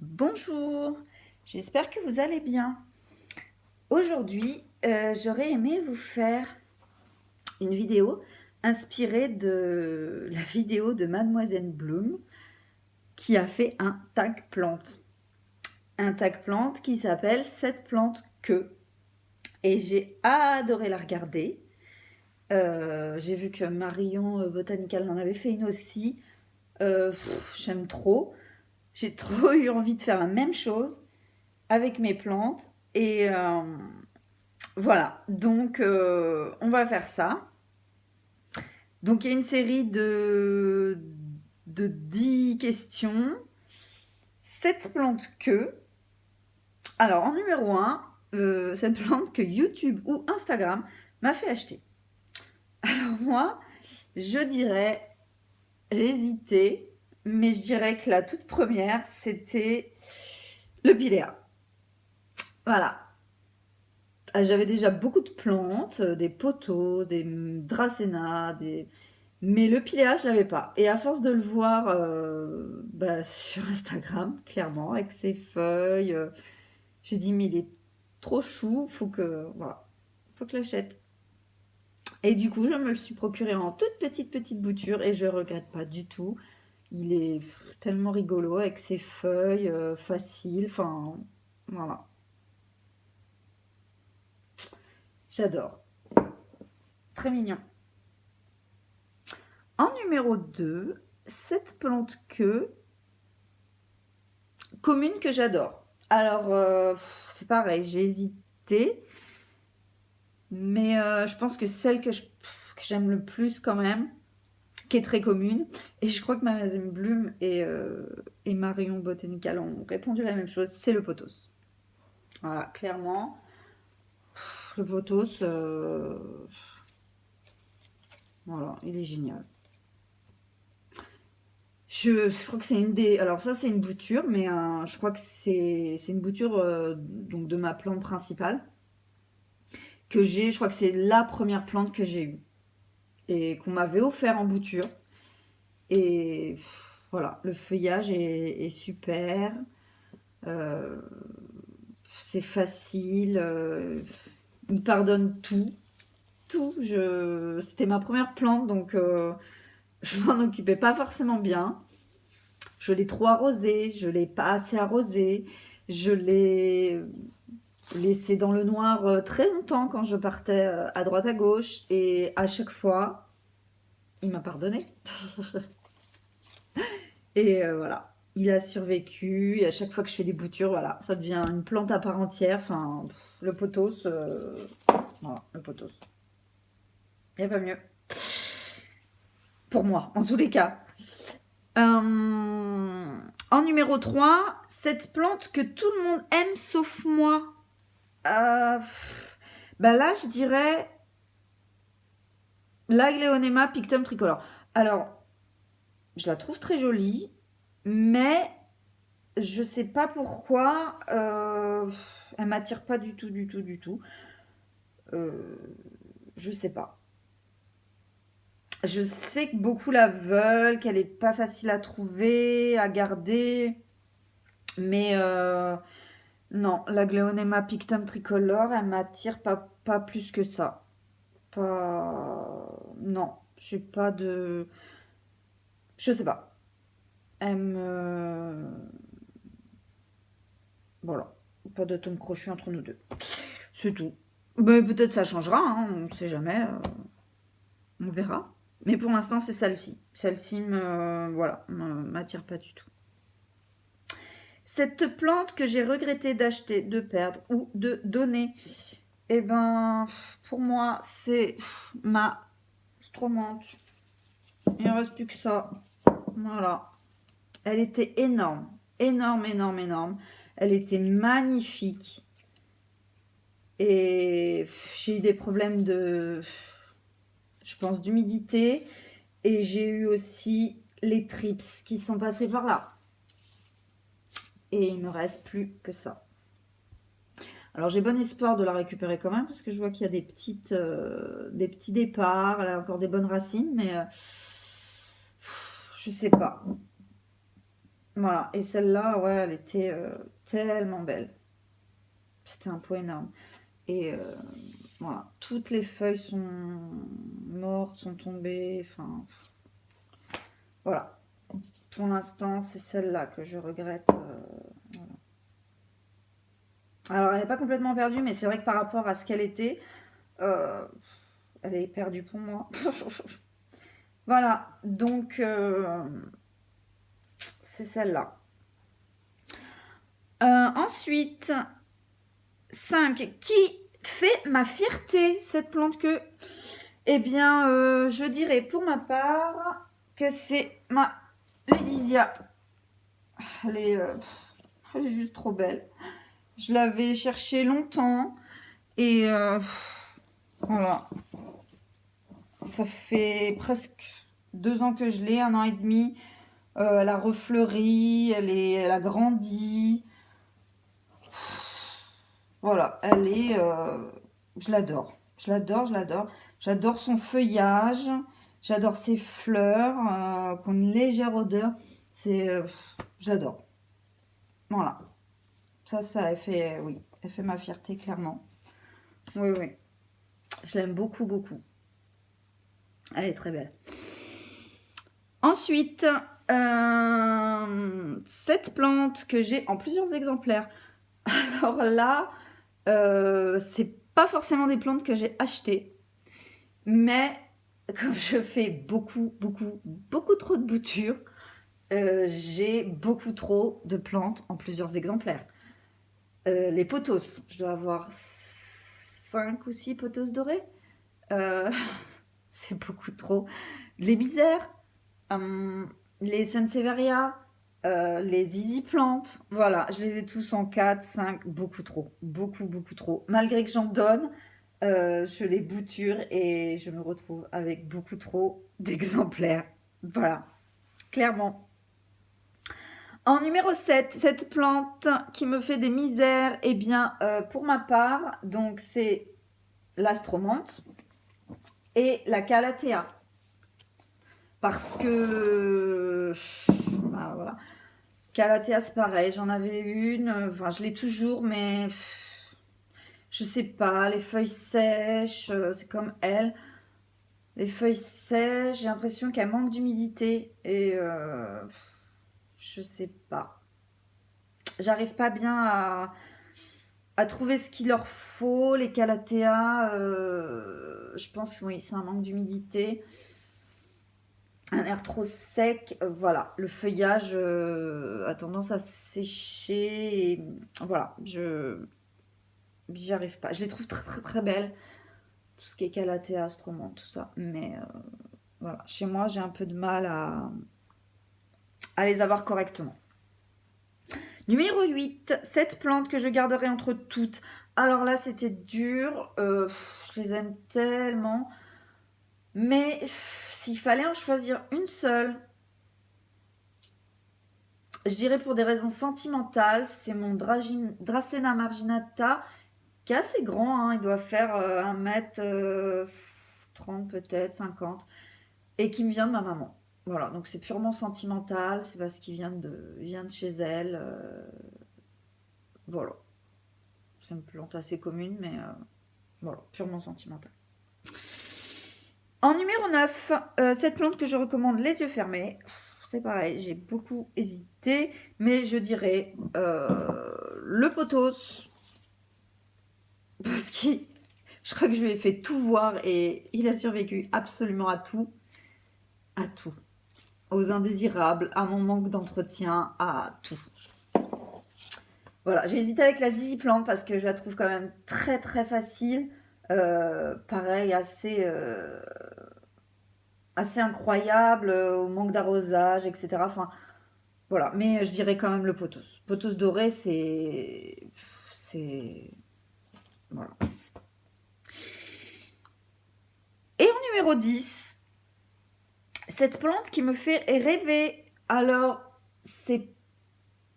Bonjour, j'espère que vous allez bien. Aujourd'hui, j'aurais aimé vous faire une vidéo inspirée de la vidéo de Mademoiselle Bloom qui a fait un tag plante. Un tag plante qui s'appelle Cette plante que. Et j'ai adoré la regarder. J'ai vu que Marion Botanical en avait fait une aussi. J'aime trop. J'ai trop eu envie de faire la même chose avec mes plantes. Et voilà, donc on va faire ça. Donc il y a une série de 10 questions. 7 plantes que. Alors en numéro un, cette plante que YouTube ou Instagram m'a fait acheter. Alors moi, je dirais, j'ai hésité, mais je dirais que la toute première, c'était le pilea. Voilà. J'avais déjà beaucoup de plantes, des pothos, des dracénas, mais le piléa, je l'avais pas. Et à force de le voir sur Instagram, clairement, avec ses feuilles, j'ai dit, mais il est trop chou, voilà, faut que je l'achète. Et du coup, je me le suis procuré en toute petite bouture et je regrette pas du tout. Il est tellement rigolo avec ses feuilles faciles, enfin, voilà, j'adore. Très mignon. En numéro 2, cette plante commune que j'adore. Alors, c'est pareil, j'ai hésité, mais je pense que celle que j'aime le plus quand même, qui est très commune, et je crois que Mademoiselle Bloom et Marion Botanical ont répondu la même chose, c'est le pothos. Voilà, clairement, le pothos, voilà, il est génial. Je crois que c'est une des. Alors, ça, c'est une bouture, mais je crois que c'est une bouture donc de ma plante principale que j'ai. Je crois que c'est la première plante que j'ai eue et qu'on m'avait offert en bouture. Et voilà, le feuillage est super. euh, c'est facile. Il pardonne tout. Tout. C'était ma première plante, donc je m'en occupais pas forcément bien. Je l'ai trop arrosé, je l'ai pas assez arrosé, je l'ai laissé dans le noir très longtemps quand je partais à droite à gauche et à chaque fois, il m'a pardonné. Et voilà, il a survécu et à chaque fois que je fais des boutures, voilà, ça devient une plante à part entière. Enfin, le pothos, voilà, le pothos. Il n'y a pas mieux. Pour moi, en tous les cas. En numéro 3, cette plante que tout le monde aime sauf moi. Bah là, je dirais l'Aglaonema pictum tricolore. Alors, je la trouve très jolie, mais je sais pas pourquoi elle m'attire pas du tout, du tout, du tout. Euh, je sais pas. Je sais que beaucoup la veulent, qu'elle est pas facile à trouver, à garder, mais non, l'Aglaonema pictum tricolore, elle m'attire pas plus que ça. Pas. Non, j'ai pas de. Je sais pas. Elle me. Voilà. Pas d'atome crochu entre nous deux. C'est tout. Mais peut-être ça changera, hein, on sait jamais. On verra. Mais pour l'instant, c'est celle-ci. Celle-ci m'attire pas du tout. Cette plante que j'ai regretté d'acheter, de perdre ou de donner, eh ben, pour moi, c'est ma stromante. Il ne reste plus que ça. Voilà. Elle était énorme. Énorme, énorme, énorme. Elle était magnifique. Et j'ai eu des problèmes je pense, d'humidité. Et j'ai eu aussi les trips qui sont passés par là. Et il me reste plus que ça. Alors j'ai bon espoir de la récupérer quand même parce que je vois qu'il y a des petits départs, elle a encore des bonnes racines, mais je sais pas. Voilà, et celle-là, ouais, elle était tellement belle. C'était un pot énorme. Et voilà, toutes les feuilles sont mortes, sont tombées. Enfin, voilà. Pour l'instant, c'est celle-là que je regrette. Voilà. Alors, elle n'est pas complètement perdue, mais c'est vrai que par rapport à ce qu'elle était, euh, elle est perdue pour moi. Voilà, donc c'est celle-là. Ensuite, 5. Qui fait ma fierté, cette plante que... Eh bien, je dirais pour ma part que c'est ma Ladysia. Elle est juste trop belle. Je l'avais cherchée longtemps et voilà. Ça fait presque 2 ans que je l'ai, 1 an et demi. Elle a refleuri, elle a grandi. Voilà, je l'adore. Je l'adore, je l'adore. J'adore son feuillage. J'adore ses fleurs qui ont une légère odeur. J'adore. Voilà. Ça, oui, elle fait ma fierté, clairement. Oui, oui. Je l'aime beaucoup, beaucoup. Elle est très belle. Ensuite, cette plante que j'ai en plusieurs exemplaires. Alors là, c'est pas forcément des plantes que j'ai achetées, mais comme je fais beaucoup, beaucoup, beaucoup trop de boutures, j'ai beaucoup trop de plantes en plusieurs exemplaires. Les pothos, je dois avoir 5 ou 6 pothos dorés. Euh, c'est beaucoup trop. Les misères, les Sansevieria, les Easy Plantes, voilà, je les ai tous en 4, 5, beaucoup trop, beaucoup, beaucoup trop. Malgré que j'en donne, je les bouture et je me retrouve avec beaucoup trop d'exemplaires. Voilà, clairement. En numéro 7, cette plante qui me fait des misères, eh bien, pour ma part, donc c'est l'astromante et la calathea. Parce que, bah, voilà. Calathea, c'est pareil, j'en avais une, enfin, je l'ai toujours, mais je sais pas, les feuilles sèches, c'est comme elle. Les feuilles sèches, j'ai l'impression qu'elles manquent d'humidité et je sais pas. J'arrive pas bien à trouver ce qu'il leur faut. Les calathea, je pense, oui, c'est un manque d'humidité. Un air trop sec, voilà. Le feuillage a tendance à sécher. Et, voilà, j'y arrive pas. Je les trouve très très très belles. Tout ce qui est calathea, astromante, tout ça. Mais voilà, chez moi, j'ai un peu de mal à les avoir correctement. Numéro 8, cette plante que je garderai entre toutes. Alors là, c'était dur. Je les aime tellement. Mais s'il fallait en choisir une seule, je dirais pour des raisons sentimentales, c'est mon Dracena marginata, qui est assez grand, hein, il doit faire 1 m 30 peut-être, 50, et qui me vient de ma maman. Voilà, donc c'est purement sentimental, c'est parce qu'il vient de chez elle. Voilà. C'est une plante assez commune, mais voilà, purement sentimentale. En numéro 9, cette plante que je recommande les yeux fermés. C'est pareil, j'ai beaucoup hésité, mais je dirais le pothos. Parce que je crois que je lui ai fait tout voir et il a survécu absolument à tout. À tout. Aux indésirables, à mon manque d'entretien, à tout. Voilà, j'ai hésité avec la zizi plante parce que je la trouve quand même très très facile. Pareil, assez incroyable, au manque d'arrosage, etc. Enfin, voilà. Mais je dirais quand même le pothos. Pothos doré, c'est... Voilà. Et en numéro 10, cette plante qui me fait rêver. Alors, c'est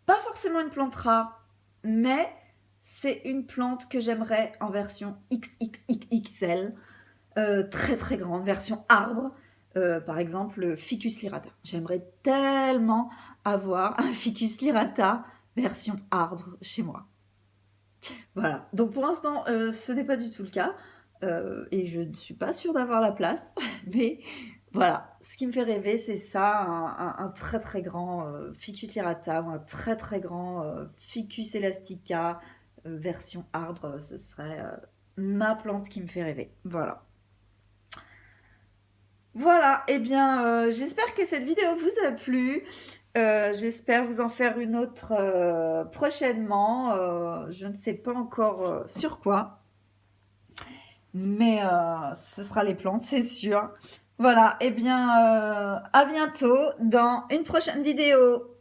pas forcément une plante rare, mais c'est une plante que j'aimerais en version XXXXL, très très grande, version arbre. Par exemple, Ficus lyrata. J'aimerais tellement avoir un Ficus lyrata version arbre chez moi. Voilà, donc pour l'instant, ce n'est pas du tout le cas, et je ne suis pas sûre d'avoir la place, mais voilà, ce qui me fait rêver, c'est ça, un très très grand Ficus lyrata ou un très très grand Ficus elastica version arbre, ce serait ma plante qui me fait rêver. Voilà. Voilà, et bien, j'espère que cette vidéo vous a plu. J'espère vous en faire une autre prochainement. Je ne sais pas encore sur quoi, mais ce sera les plantes, c'est sûr. Voilà, et bien, à bientôt dans une prochaine vidéo.